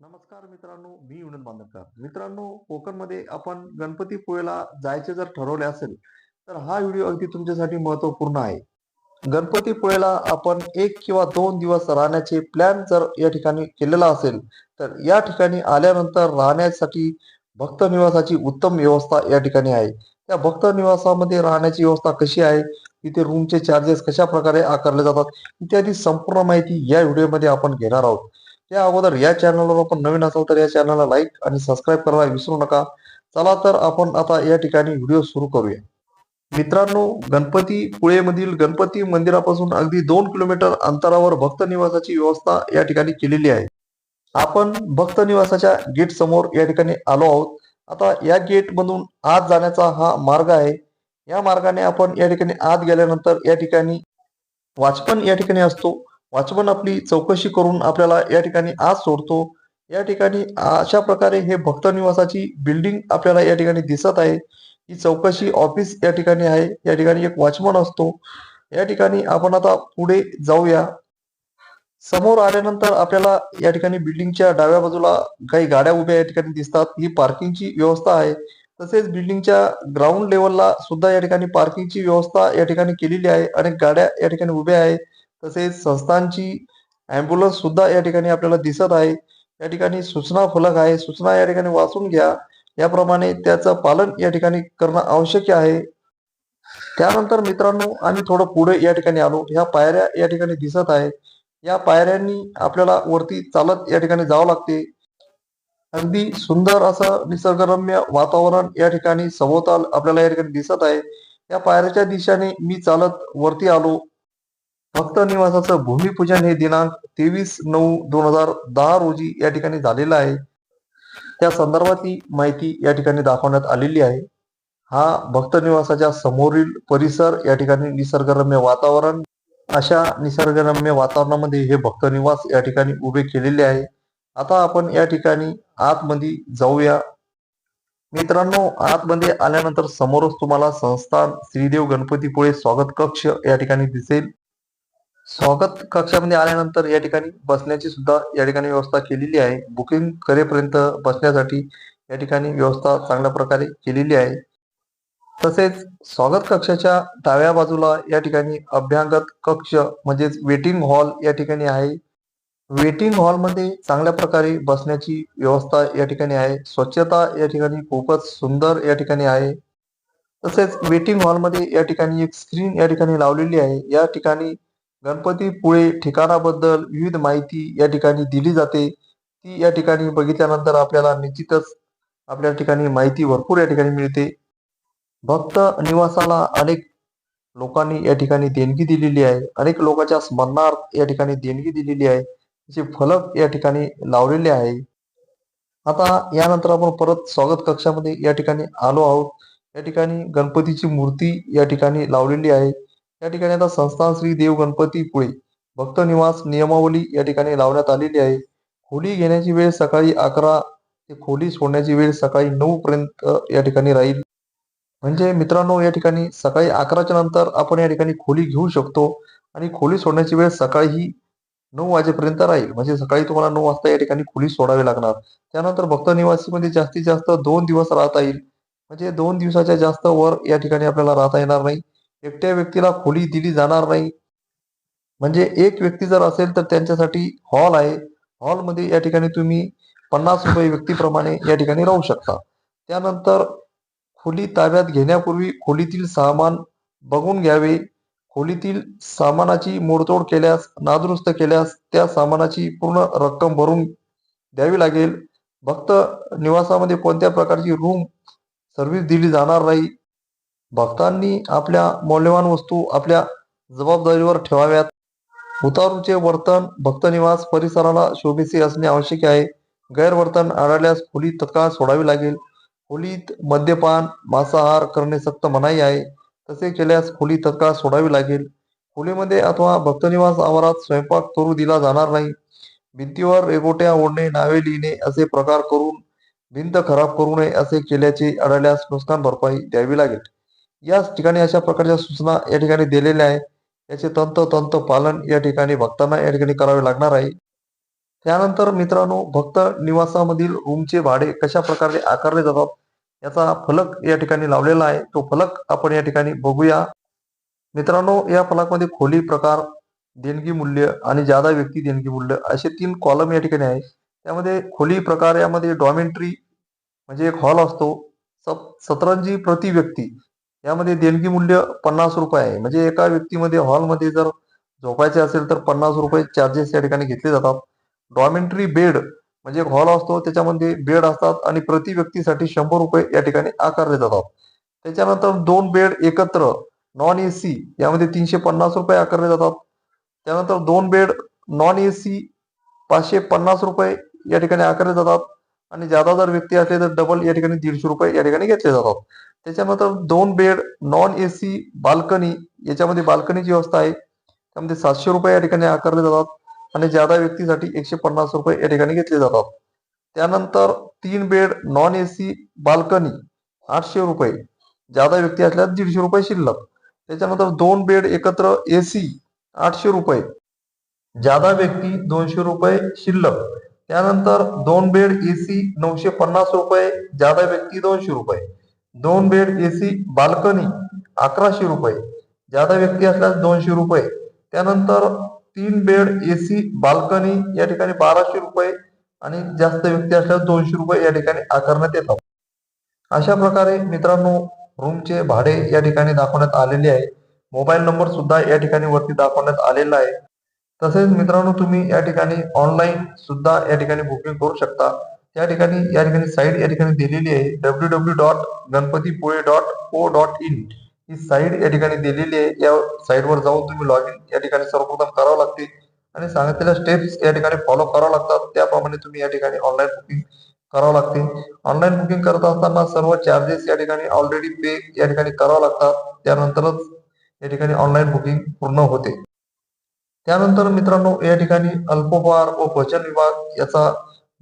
नमस्कार मित्रांनो, मी विनोद बांधवकर. मित्रांनो, कोकणमध्ये आपण गणपतीपुळेला जायचे जर ठरवले असेल, तर हा व्हिडिओ अगदी तुमच्यासाठी महत्त्वपूर्ण आहे. गणपतीपुळेला आपण 1 किंवा 2 दिवस राहण्याचे प्लॅन जर या ठिकाणी केलेला असेल, तर या ठिकाणी आल्यानंतर राहण्यासाठी भक्त निवासाची उत्तम व्यवस्था या ठिकाणी आहे. त्या भक्त निवासामध्ये राहण्याची व्यवस्था कशी आहे, तिथे रूमचे चार्जेस कशाप्रकारे आकारले जातात, इत्यादी संपूर्ण माहिती या व्हिडिओमध्ये आपण घेणार आहोत. त्या अगोदर या चॅनलवर आपण नवीन असाल तर या चॅनलला लाईक आणि सबस्क्राईब करायला विसरू नका. चला तर आपण आता या ठिकाणी व्हिडिओ सुरू करूया. मित्रांनो, गणपतीपुळेमधील गणपती मंदिरापासून अगदी 2 किलोमीटर अंतरावर भक्त निवासाची व्यवस्था या ठिकाणी केलेली आहे. आपण भक्त निवासाच्या गेट समोर या ठिकाणी आलो आहोत. आता या गेट मधून आत जाण्याचा हा मार्ग आहे. या मार्गाने आपण या ठिकाणी आत गेल्यानंतर या ठिकाणी वॉचमन या ठिकाणी असतो. वॉचमन आपली चौकशी करून आपल्याला या ठिकाणी आत सोडतो. या ठिकाणी अशा प्रकारे हे भक्त निवासाची बिल्डिंग आपल्याला या ठिकाणी दिसत आहे. ही चौकशी ऑफिस या ठिकाणी आहे. या ठिकाणी एक वॉचमन असतो. या ठिकाणी आपण आता पुढे जाऊया. समोर आल्यानंतर आपल्याला या ठिकाणी बिल्डिंगच्या डाव्या बाजूला काही गाड्या उभ्या या ठिकाणी दिसतात. ही पार्किंगची व्यवस्था आहे. तसेच बिल्डिंगच्या ग्राउंड लेवलला सुद्धा या ठिकाणी पार्किंगची व्यवस्था या ठिकाणी केलेली आहे. अनेक गाड्या या ठिकाणी उभ्या आहेत. तसेच संस्थांची ॲम्ब्युलन्स सुद्धा या ठिकाणी आपल्याला दिसत आहे. या ठिकाणी सूचना फलक आहे. सूचना या ठिकाणी वाचून घ्या. याप्रमाणे त्याचं पालन या ठिकाणी करणं आवश्यक आहे. त्यानंतर मित्रांनो आम्ही थोडं पुढे या ठिकाणी आलो. ह्या पायऱ्या या ठिकाणी दिसत आहे. या पायऱ्यांनी आपल्याला वरती चालत या ठिकाणी जावं लागते. अगदी सुंदर असं निसर्गरम्य वातावरण या ठिकाणी सभोवताल आपल्याला या ठिकाणी दिसत आहे. या पायऱ्याच्या दिशेने मी चालत वरती आलो. भक्त निवासाचं भूमिपूजन हे दिनांक 23/9/2010 रोजी या ठिकाणी झालेलं आहे. त्या संदर्भातली माहिती या ठिकाणी दाखवण्यात आलेली आहे. हा भक्त निवासाच्या समोरील परिसर या ठिकाणी निसर्गरम्य वातावरण. अशा निसर्गरम्य वातावरणामध्ये हे भक्त निवास या ठिकाणी उभे केलेले आहे. आता आपण या ठिकाणी आतमध्ये जाऊया. मित्रांनो, आतमध्ये आल्यानंतर समोरच तुम्हाला संस्थान श्रीदेव गणपतीपुळे स्वागत कक्ष या ठिकाणी दिसेल. स्वागत कक्षामध्ये आल्यानंतर या ठिकाणी बसण्याची सुद्धा या ठिकाणी व्यवस्था केलेली आहे. बुकिंग करेपर्यंत बसण्यासाठी या ठिकाणी व्यवस्था चांगल्या प्रकारे केलेली आहे. तसेच स्वागत कक्षाच्या डाव्या बाजूला या ठिकाणी अभ्यागत कक्ष म्हणजेच वेटिंग हॉल या ठिकाणी आहे. वेटिंग हॉलमध्ये चांगल्या प्रकारे बसण्याची व्यवस्था या ठिकाणी आहे. स्वच्छता या ठिकाणी खूपच सुंदर या ठिकाणी आहे. तसेच वेटिंग हॉलमध्ये या ठिकाणी एक स्क्रीन या ठिकाणी लावलेली आहे. या ठिकाणी गणपतीपुळे ठिकाणाबद्दल विविध माहिती या ठिकाणी दिली जाते. ती या ठिकाणी बघितल्यानंतर आपल्याला निश्चितच आपल्या ठिकाणी माहिती भरपूर या ठिकाणी मिळते. भक्त निवासाला अनेक लोकांनी या ठिकाणी देणगी दिलेली आहे. अनेक लोकांच्या स्मरणार्थ या ठिकाणी देणगी दिलेली आहे. त्याचे फलक या ठिकाणी लावलेले आहे. आता यानंतर आपण परत स्वागत कक्षामध्ये या ठिकाणी आलो आहोत. या ठिकाणी गणपतीची मूर्ती या ठिकाणी लावलेली आहे. या ठिकाणी आता संस्थान श्री देव गणपतीपुळे भक्त निवास नियमावली या ठिकाणी लावण्यात आलेली आहे. खोली घेण्याची वेळ सकाळी 11 ते खोली सोडण्याची वेळ सकाळी 9 पर्यंत या ठिकाणी राहील. म्हणजे मित्रांनो, या ठिकाणी सकाळी 11च्या नंतर आपण या ठिकाणी खोली घेऊ शकतो आणि खोली सोडण्याची वेळ सकाळी ही 9 वाजेपर्यंत राहील. म्हणजे सकाळी तुम्हाला 9 वाजता या ठिकाणी खोली सोडावी लागणार. त्यानंतर भक्त निवासीमध्ये जास्तीत जास्त 2 दिवस राहता येईल. म्हणजे 2 दिवसाच्या जास्त वर या ठिकाणी आपल्याला राहता येणार नाही. एकट्या व्यक्तीला खोली दिली जाणार नाही. म्हणजे एक व्यक्ती जर असेल तर त्यांच्यासाठी हॉल आहे. हॉलमध्ये या ठिकाणी तुम्ही ₹50 व्यक्तीप्रमाणे या ठिकाणी राहू शकता. त्यानंतर खोली ताब्यात घेण्यापूर्वी खोलीतील सामान बघून घ्यावे. खोलीतील सामानाची मोडतोड केल्यास, नादुरुस्त केल्यास त्या सामानाची पूर्ण रक्कम भरून द्यावी लागेल. भक्त निवासामध्ये कोणत्या प्रकारची रूम सर्व्हिस दिली जाणार नाही. भक्तांनी आपल्या मौल्यवान वस्तू आपल्या जबाबदारीवर ठेवाव्यात. उतारूचे वर्तन भक्त निवास परिसराला शोभेसे असणे आवश्यक आहे. गैरवर्तन आढळल्यास खोली तत्काळ सोडावी लागेल. खोलीत मद्यपान, मांसाहार करणे सक्त मनाई आहे. तसे केल्यास खोली तत्काळ सोडावी लागेल. खोलीमध्ये अथवा भक्तनिवास आवारात स्वयंपाक करू दिला जाणार नाही. भिंतीवर रेघोट्या ओढणे, नावे लिहिणे असे प्रकार करून भिंत खराब करू नये असे केल्याचे आढळल्यास नुकसान भरपाई द्यावी लागेल. याच ठिकाणी अशा प्रकारच्या सूचना या ठिकाणी दिलेल्या आहे. याचे तंतोतंत पालन या ठिकाणी भक्तांना या ठिकाणी करावे लागणार आहे. त्यानंतर मित्रांनो, भक्त निवासामधील रूमचे भाडे कशा प्रकारे आकारले जातात याचा फलक या ठिकाणी लावलेला आहे. तो फलक आपण या ठिकाणी बघूया. मित्रांनो, या फलकमध्ये खोली प्रकार, देणगी मूल्य आणि जादा व्यक्ती देणगी मूल्य असे 3 कॉलम या ठिकाणी आहे. त्यामध्ये खोली प्रकार यामध्ये डॉर्मेटरी म्हणजे एक हॉल असतो. सतरंजी प्रति व्यक्ती यामध्ये देणगी मूल्य ₹50 आहे. म्हणजे एका व्यक्तीमध्ये हॉलमध्ये जर झोपायचे असेल तर ₹50 चार्जेस या ठिकाणी घेतले जातात. डॉर्मेटरी बेड म्हणजे एक हॉल असतो, त्याच्यामध्ये बेड असतात आणि प्रति व्यक्तीसाठी ₹100 या ठिकाणी आकारले जातात. त्याच्यानंतर 2 बेड एकत्र नॉन एसी यामध्ये ₹350 आकारले जातात. त्यानंतर 2 बेड नॉन एसी ₹550 या ठिकाणी आकारले जातात आणि जादा जर व्यक्ती असले तर डबल या ठिकाणी ₹150 या ठिकाणी घेतले जातात. त्याच्यानंतर 2 बेड नॉन एसी बाल्कनी याच्यामध्ये बाल्कनीची व्यवस्था आहे. त्यामध्ये ₹700 या ठिकाणी आकारले जातात आणि जादा व्यक्तीसाठी ₹150 या ठिकाणी घेतले जातात. त्यानंतर 3 बेड नॉन एसी बाल्कनी ₹800, जादा व्यक्ती असल्यास ₹150 शिल्लक. त्याच्यानंतर 2 बेड एकत्र एसी ₹800, जादा व्यक्ती ₹200 शिल्लक. त्यानंतर 2 बेड एसी ₹950, जादा व्यक्ती ₹200. 2 बेड एसी बाल्कनी ₹1100, जादा व्यक्ती असल्यास ₹200. त्यानंतर 3 बेड एसी बाल्कनी या ठिकाणी ₹1200 आणि जास्त व्यक्ती असल्यास ₹200 या ठिकाणी आकारण्यात येतात. अशा प्रकारे मित्रांनो, रूमचे भाडे या ठिकाणी दाखवण्यात आलेले आहे. मोबाईल नंबर सुद्धा या ठिकाणी वरती दाखवण्यात आलेला आहे. तसेच मित्रांनो, तुम्ही या ठिकाणी ऑनलाईन सुद्धा या ठिकाणी बुकिंग करू शकता. या ठिकाणी साईट या ठिकाणी दिलेली आहे www.ganpatipule.co.in ही साईट या ठिकाणी दिलेली आहे. या साईटवर जाऊन तुम्ही लॉग इन या ठिकाणी सर्वप्रथम करावं लागते आणि सांगितलेल्या स्टेप्स या ठिकाणी फॉलो करावं लागतात. त्याप्रमाणे तुम्ही या ठिकाणी ऑनलाईन बुकिंग करावं लागते. ऑनलाईन बुकिंग करत असताना सर्व चार्जेस या ठिकाणी ऑलरेडी पे या ठिकाणी करावं लागतात. त्यानंतरच या ठिकाणी ऑनलाईन बुकिंग पूर्ण होते. त्यानंतर मित्रांनो, या ठिकाणी अल्पोपहार व भोजन विभाग याचा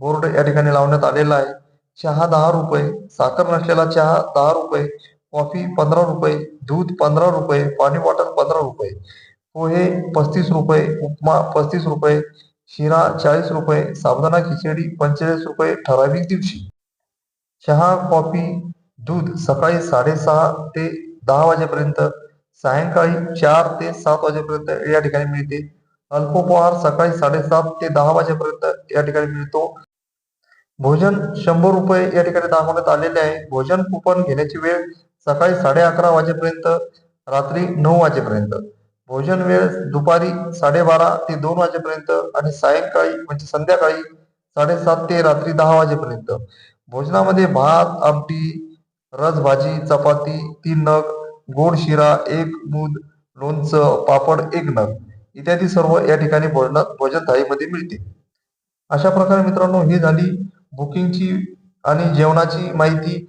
बोर्ड या ठिकाणी लावण्यात आलेला आहे. चहा ₹10, साखर नसलेला चहा ₹10, कॉफी ₹15, दूध ₹15, पाणी बॉटल ₹15, पोहे ₹35, उपमा ₹35, शिरा ₹40, साबुदाणा खिचडी ₹45 ठराविक दिवशी. चहा, कॉफी, दूध सकाळी 6:30 ते 10 वाजेपर्यंत, सायंकाळी 4 ते 7 वाजेपर्यंत या ठिकाणी मिळते. अल्पोपहार सकाळी 7:30 ते 10 वाजेपर्यंत या ठिकाणी मिळतो. भोजन ₹100 या ठिकाणी दाखवण्यात आलेले आहे. भोजन कुपन घेण्याची वेळ सकाळी 11:30 वाजेपर्यंत, रात्री 9 वाजेपर्यंत. भोजन वेळ दुपारी 12:30 ते 2 वाजेपर्यंत आणि सायंकाळी म्हणजे संध्याकाळी 7:30 ते रात्री 10 वाजेपर्यंत. भोजनामध्ये भात, आमटी, रस भाजी, चपाती 3 नग, गोड शिरा 1 मूद, लोणचं, पापड 1 नग इत्यादी सर्व या ठिकाणी भोजन थाळीमध्ये मिळते. अशा प्रकारे मित्रांनो, ही झाली बुकिंगची आणि जेवणाची माहिती.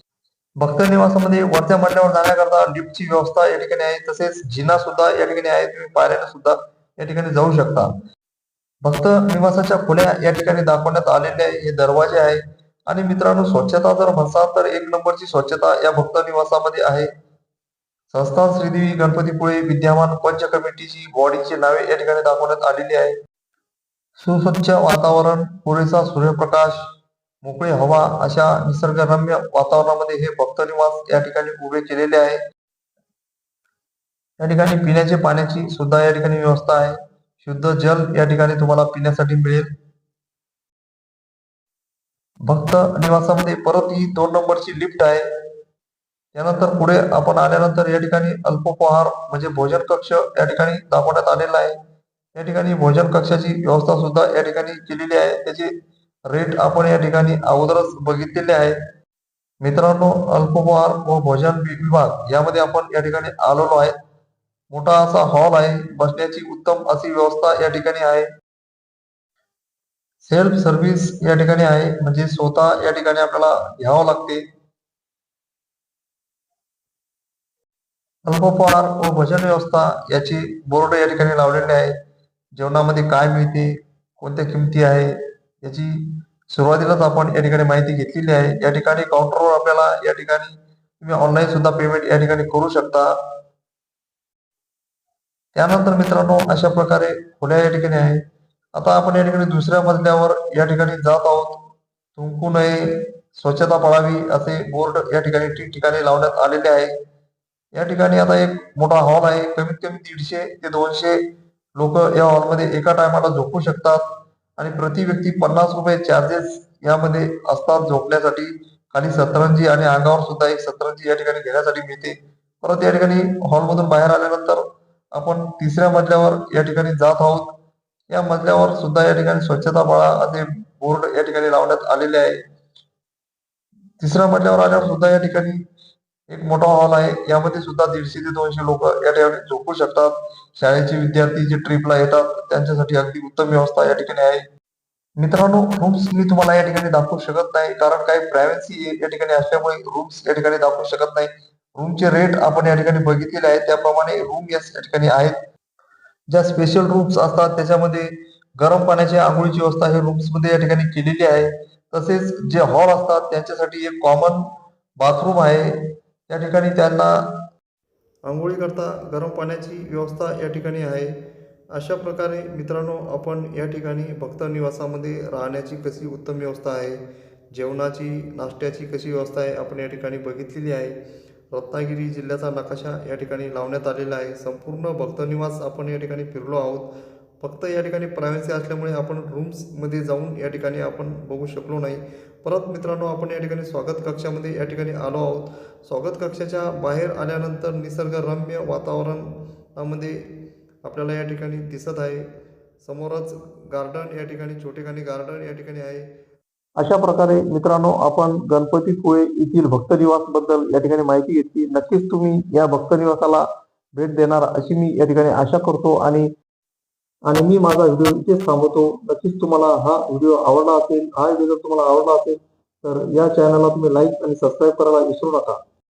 भक्त निवासामध्ये वरच्या मजल्यावर जाण्याकरता लिफ्टची व्यवस्था या ठिकाणी आहे. तसेच जिना सुद्धा या ठिकाणी आहे. तुम्ही पायऱ्याने सुद्धा या ठिकाणी जाऊ शकता. भक्त निवासाच्या खोल्या या ठिकाणी दाखवण्यात आलेल्या आहे. हे दरवाजे आहे आणि मित्रांनो, स्वच्छता जर म्हणसाल तर 1 नंबरची स्वच्छता या भक्त निवासामध्ये आहे. संस्थान श्रीदेवी गणपतीपुळे विद्यमान पंच कमिटीची बॉडीची नावे या ठिकाणी दाखवण्यात आलेली आहे. सुस्वच्छ वातावरण, पुरेसा सूर्यप्रकाश, मोकळी हवा अशा निसर्गरम्य वातावरणामध्ये हे भक्त निवास या ठिकाणी उभे केलेले आहे. या ठिकाणी पिण्याच्या पाण्याची सुद्धा या ठिकाणी व्यवस्था आहे. शुद्ध जल या ठिकाणी तुम्हाला पिण्यासाठी मिळेल. भक्त निवासामध्ये परत ही 2 नंबरची लिफ्ट आहे. त्यानंतर पुढे आपण आल्यानंतर या ठिकाणी अल्पोपहार म्हणजे भोजन कक्ष या ठिकाणी दाखवण्यात आलेला आहे. या ठिकाणी भोजन कक्षाची व्यवस्था सुद्धा या ठिकाणी केलेली आहे. त्याचे रेट आपण या ठिकाणी अगोदरच बघितलेले आहेत. मित्रांनो, अल्पोपहार व भोजन विभाग यामध्ये आपण या ठिकाणी आलेलो आहे. मोठा असा हॉल आहे. बसण्याची उत्तम अशी व्यवस्था या ठिकाणी आहे. सेल्फ सर्व्हिस या ठिकाणी आहे. म्हणजे स्वतः या ठिकाणी आपल्याला घ्यावं लागते. अल्पोपहार व भोजन व्यवस्था याची बोर्ड या ठिकाणी लावलेले आहे. जेवणामध्ये काय मिळते, कोणत्या किमती आहे याची सुरुवातीलाच आपण या ठिकाणी माहिती घेतलेली आहे. या ठिकाणी काउंटरवर आपल्याला या ठिकाणी तुम्ही ऑनलाईन सुद्धा पेमेंट या ठिकाणी करू शकता. त्यानंतर मित्रांनो, अशा प्रकारे खोल्या या ठिकाणी आहे. आता आपण या ठिकाणी दुसऱ्या मजल्यावर या ठिकाणी जात आहोत. थुंकू नये, स्वच्छता पाळावी असे बोर्ड या ठिकाणी ठिकठिकाणी लावण्यात आलेले आहे. या ठिकाणी आता एक मोठा हॉल आहे. कमीत कमी 150 ते 200 लोक या हॉलमध्ये एका टायमाला झोपू शकतात आणि प्रति व्यक्ती ₹50 चार्जेस यामध्ये असतात झोपण्यासाठी. खाली सतरंजी आणि अंगावर सुद्धा एक सतरंजी या ठिकाणी घेण्यासाठी मिळते. परत या ठिकाणी हॉलमधून बाहेर आल्यानंतर आपण तिसऱ्या मजल्यावर या ठिकाणी जात आहोत. या मजल्यावर सुद्धा या ठिकाणी स्वच्छता पाळा असे बोर्ड या ठिकाणी लावण्यात आलेले आहे. तिसऱ्या मजल्यावर आल्यावर सुद्धा या ठिकाणी एक मोठा हॉल आहे. यामध्ये सुद्धा 150 ते 200 लोक या ठिकाणी झोपू शकतात. शाळेचे विद्यार्थी जे ट्रिपला येतात त्यांच्यासाठी अगदी उत्तम व्यवस्था या ठिकाणी आहे. मित्रांनो, रूम्स मी तुम्हाला या ठिकाणी दाखवू शकत नाही कारण काही प्रायव्हसी या ठिकाणी असल्यामुळे रूम्स या ठिकाणी दाखवू शकत नाही. रूमचे रेट आपण या ठिकाणी बघितलेले आहेत त्याप्रमाणे रूम या ठिकाणी आहेत. ज्या स्पेशल रूम्स असतात त्याच्यामध्ये गरम पाण्याची अंघोळीची व्यवस्था हे रूम्समध्ये या ठिकाणी केलेली आहे. तसेच जे हॉल असतात त्यांच्यासाठी एक कॉमन बाथरूम आहे. त्या ठिकाणी त्यांना अंघोळीकरता गरम पाण्याची व्यवस्था या ठिकाणी आहे. अशा प्रकारे मित्रांनो आपण या ठिकाणी भक्त निवासामध्ये राहण्याची कशी उत्तम व्यवस्था आहे, जेवणाची नाश्त्याची कशी व्यवस्था आहे आपण या ठिकाणी बघितलेली आहे. रत्नागिरी जिल्ह्याचा नकाशा या ठिकाणी लावण्यात आलेला आहे. संपूर्ण भक्त निवास आपण या ठिकाणी फिरलो आहोत. फक्त या ठिकाणी प्रायव्हसी असल्यामुळे आपण रूम्समध्ये जाऊन या ठिकाणी आपण बघू शकलो नाही. परत मित्रांनो आपण या ठिकाणी स्वागत कक्षामध्ये या ठिकाणी आलो आहोत. स्वागत कक्षाच्या बाहेर आल्यानंतर निसर्गरम्य वातावरणामध्ये आपल्याला या ठिकाणी दिसत आहे. समोरच गार्डन या ठिकाणी छोटेखानी गार्डन या ठिकाणी आहे. अशा प्रकारे मित्रांनो आपण गणपतीपुळे येथील भक्त निवास बद्दल या ठिकाणी माहिती घेतली. नक्कीच तुम्ही या भक्त निवासाला भेट देणार अशी मी या ठिकाणी आशा करतो आणि मी माझा व्हिडिओ इथेच थांबवतो. नक्कीच तुम्हाला हा व्हिडिओ आवडला असेल. हा व्हिडिओ जर तुम्हाला आवडला असेल तर या चॅनलला तुम्ही लाईक आणि सबस्क्राईब करायला विसरू नका.